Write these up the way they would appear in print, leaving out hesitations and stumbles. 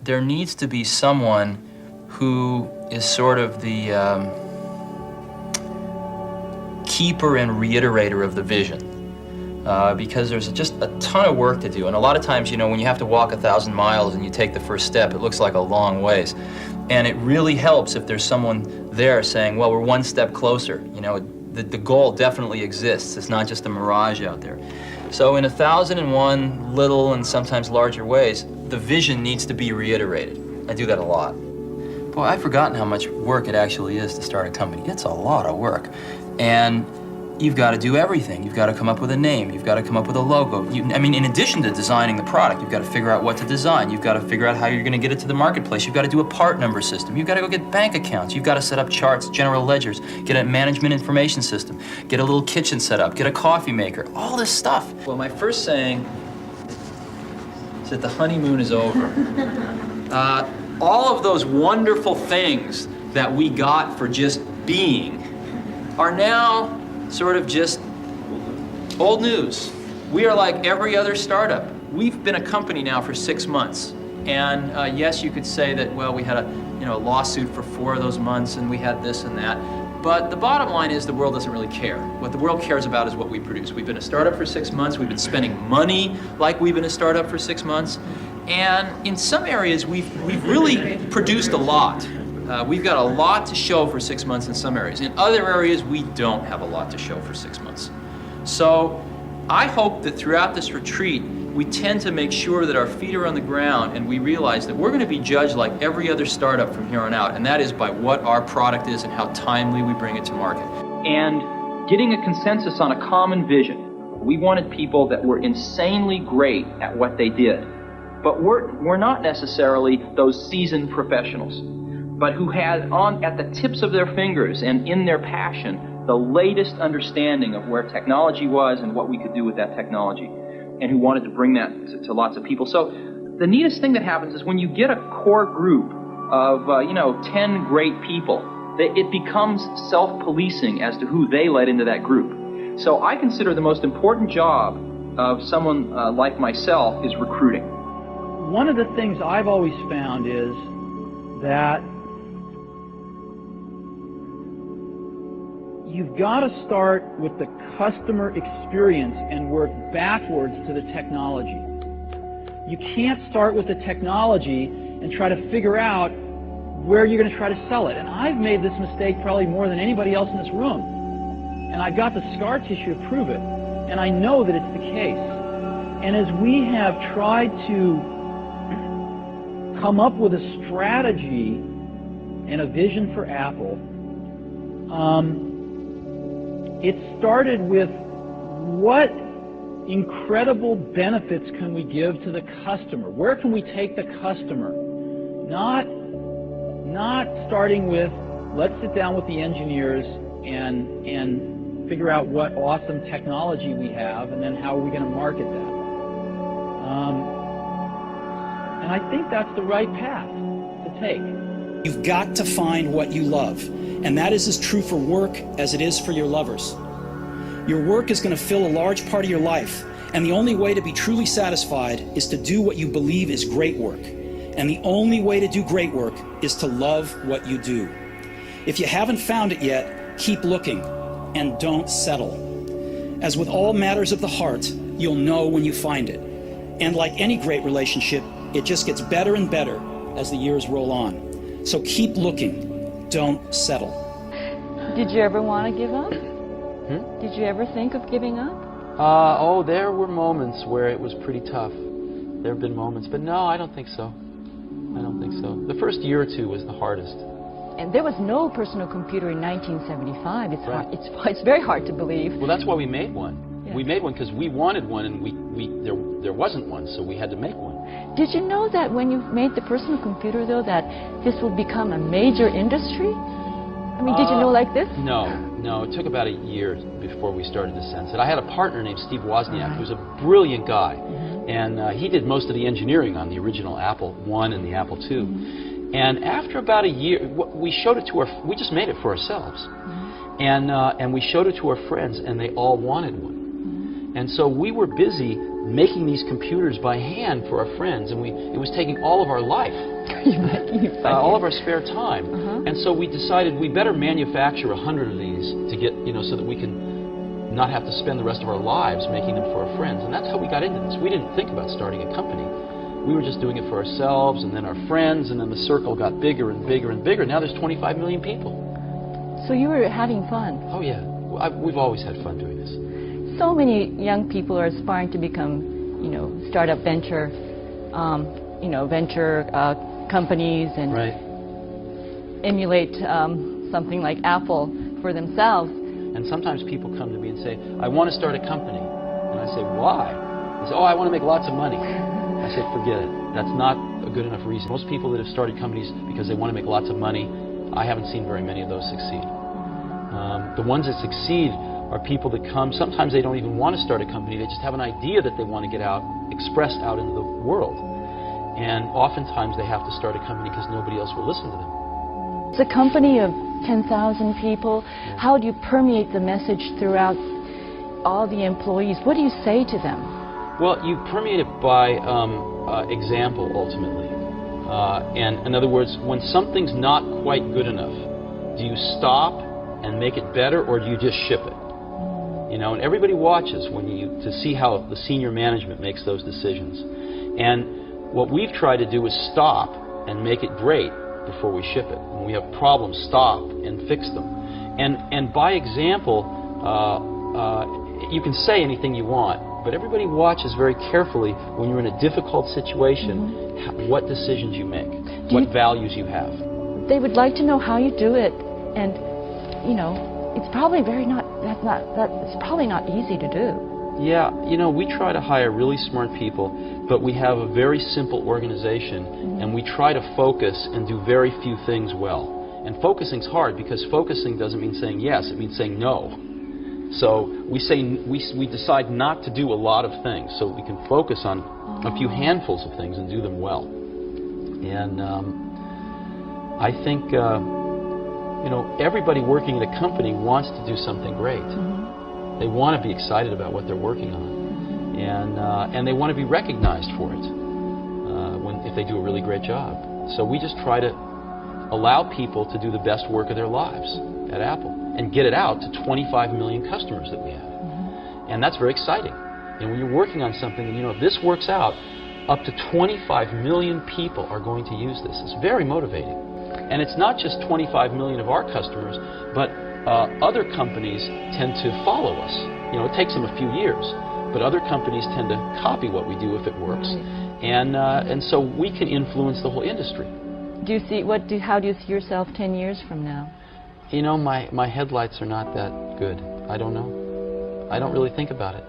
there needs to be someone who is sort of the keeper and reiterator of the vision. Because there's just a ton of work to do. And a lot of times, you know, when you have to walk 1,000 miles and you take the first step, it looks like a long ways. And it really helps if there's someone there saying, well, we're one step closer. You know, the goal definitely exists. It's not just a mirage out there. So in 1,001 little and sometimes larger ways, the vision needs to be reiterated. I do that a lot. Boy, I've forgotten how much work it actually is to start a company. It's a lot of work. And you've got to do everything. You've got to come up with a name. You've got to come up with a logo. I mean, in addition to designing the product, you've got to figure out what to design. You've got to figure out how you're going to get it to the marketplace. You've got to do a part number system. You've got to go get bank accounts. You've got to set up charts, general ledgers, get a management information system, get a little kitchen set up, get a coffee maker, all this stuff. Well, my first saying is that the honeymoon is over. All of those wonderful things that we got for just being are now sort of just old news. We are like every other startup. We've been a company now for 6 months. And yes, you could say that, well, we had a lawsuit for 4 of those months and we had this and that. But the bottom line is the world doesn't really care. What the world cares about is what we produce. We've been a startup for 6 months. We've been spending money like we've been a startup for 6 months. And in some areas, we've really produced a lot. We've got a lot to show for 6 months in some areas. In other areas, we don't have a lot to show for 6 months. So I hope that throughout this retreat, we tend to make sure that our feet are on the ground and we realize that we're going to be judged like every other startup from here on out, and that is by what our product is and how timely we bring it to market. And getting a consensus on a common vision. We wanted people that were insanely great at what they did, but we're not necessarily those seasoned professionals, but who had at the tips of their fingers and in their passion the latest understanding of where technology was and what we could do with that technology, and who wanted to bring that to lots of people. So the neatest thing that happens is when you get a core group of 10 great people, it becomes self-policing as to who they let into that group. So I consider the most important job of someone like myself is recruiting. One of the things I've always found is that you've got to start with the customer experience and work backwards to the technology. You can't start with the technology and try to figure out where you're going to try to sell it. And I've made this mistake probably more than anybody else in this room. And I've got the scar tissue to prove it. And I know that it's the case. And as we have tried to come up with a strategy and a vision for Apple, it started with what incredible benefits can we give to the customer? Where can we take the customer? Not starting with, let's sit down with the engineers and figure out what awesome technology we have, and then how are we going to market that? And I think that's the right path to take. You've got to find what you love. And that is as true for work as it is for your lovers. Your work is going to fill a large part of your life, and the only way to be truly satisfied is to do what you believe is great work. And the only way to do great work is to love what you do. If you haven't found it yet, keep looking and don't settle. As with all matters of the heart, you'll know when you find it. And like any great relationship, it just gets better and better as the years roll on. So keep looking. Don't settle. Did you ever want to give up? Did you ever think of giving up? There were moments where it was pretty tough. There have been moments, but no, I don't think so. I don't think so. The first year or two was the hardest. And there was no personal computer in 1975. It's Right. it's very hard to believe. Well, that's why we made one. Yeah. We made one because we wanted one, and there wasn't one, so we had to make one. Did you know that when you made the personal computer, though, that this will become a major industry? I mean, did you know like this? No. It took about a year before we started to sense it. I had a partner named Steve Wozniak, who's a brilliant guy, and he did most of the engineering on the original Apple I and the Apple II. And after about a year, we showed it to we just made it for ourselves, and we showed it to our friends, and they all wanted one. And so we were busy making these computers by hand for our friends, and it was taking all of our life. you making? All of our spare time. And so we decided we better manufacture 100 of these to get, so that we can not have to spend the rest of our lives making them for our friends. And that's how we got into this. We didn't think about starting a company. We were just doing it for ourselves, and then our friends, and then the circle got bigger and bigger and bigger. Now there's 25 million people. So you were having fun. Oh yeah, we've always had fun doing this. So many young people are aspiring to become, startup venture, venture companies and emulate something like Apple for themselves. And sometimes people come to me and say, I want to start a company. And I say, why? They say, oh, I want to make lots of money. I say, forget it. That's not a good enough reason. Most people that have started companies because they want to make lots of money, I haven't seen very many of those succeed. The ones that succeed are people that come, sometimes they don't even want to start a company, they just have an idea that they want to get out, expressed out into the world. And oftentimes they have to start a company because nobody else will listen to them. It's a company of 10,000 people. How do you permeate the message throughout all the employees? What do you say to them? Well, you permeate it by example, ultimately. And in other words, when something's not quite good enough, do you stop and make it better, or do you just ship it? And everybody watches to see how the senior management makes those decisions. And what we've tried to do is stop and make it great before we ship it. When we have problems, stop and fix them. And by example, you can say anything you want, but everybody watches very carefully when you're in a difficult situation, what decisions you make, what values you have. They would like to know how you do it, and it's probably it's probably not easy to do. Yeah, we try to hire really smart people, but we have a very simple organization, and we try to focus and do very few things well. And focusing's hard because focusing doesn't mean saying yes, it means saying no. So we decide not to do a lot of things so we can focus on a few handfuls of things and do them well. And I think everybody working at a company wants to do something great. They want to be excited about what they're working on, and they want to be recognized for it if they do a really great job. So we just try to allow people to do the best work of their lives at Apple and get it out to 25 million customers that we have. And that's very exciting. And when you're working on something, and if this works out, up to 25 million people are going to use this. It's very motivating. And it's not just 25 million of our customers, but other companies tend to follow us. It takes them a few years, but other companies tend to copy what we do if it works. And so we can influence the whole industry. How do you see yourself 10 years from now? My headlights are not that good. I don't know. I don't really think about it.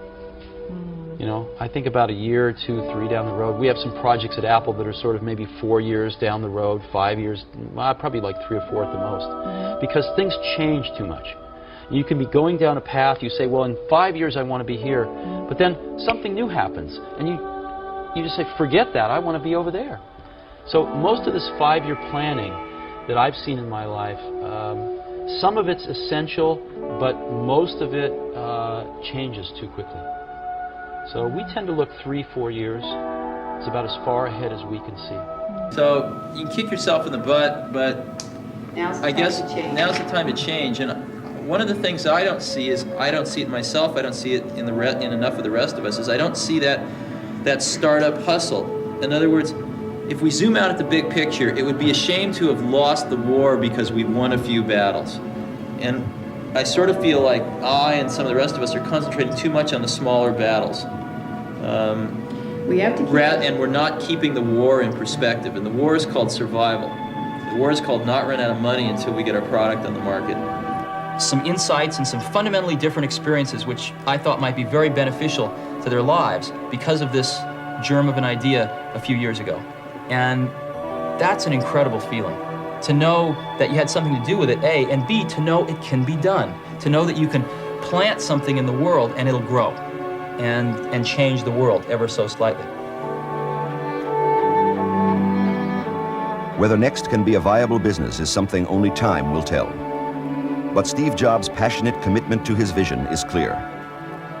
I think about a year, 2, 3 down the road. We have some projects at Apple that are sort of maybe 4 years down the road, 5 years, probably like 3 or 4 at the most, because things change too much. You can be going down a path, you say, well, in 5 years I want to be here, but then something new happens, and you just say, forget that, I want to be over there. So most of this 5-year planning that I've seen in my life, some of it's essential, but most of it changes too quickly. So we tend to look 3, 4 years. It's about as far ahead as we can see. So you can kick yourself in the butt, but I guess now's the time to change. And one of the things I don't see is, I don't see it myself, I don't see it in enough of the rest of us, is I don't see that startup hustle. In other words, if we zoom out at the big picture, it would be a shame to have lost the war because we won a few battles. And I sort of feel like I and some of the rest of us are concentrating too much on the smaller battles. We have to and we're not keeping the war in perspective. And the war is called survival. The war is called not run out of money until we get our product on the market. Some insights and some fundamentally different experiences which I thought might be very beneficial to their lives because of this germ of an idea a few years ago. And that's an incredible feeling. To know that you had something to do with it, A, and B, to know it can be done. To know that you can plant something in the world and it'll grow and change the world ever so slightly. Whether Next can be a viable business is something only time will tell. But Steve Jobs' passionate commitment to his vision is clear.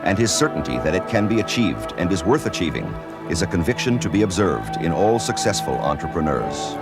And his certainty that it can be achieved and is worth achieving is a conviction to be observed in all successful entrepreneurs.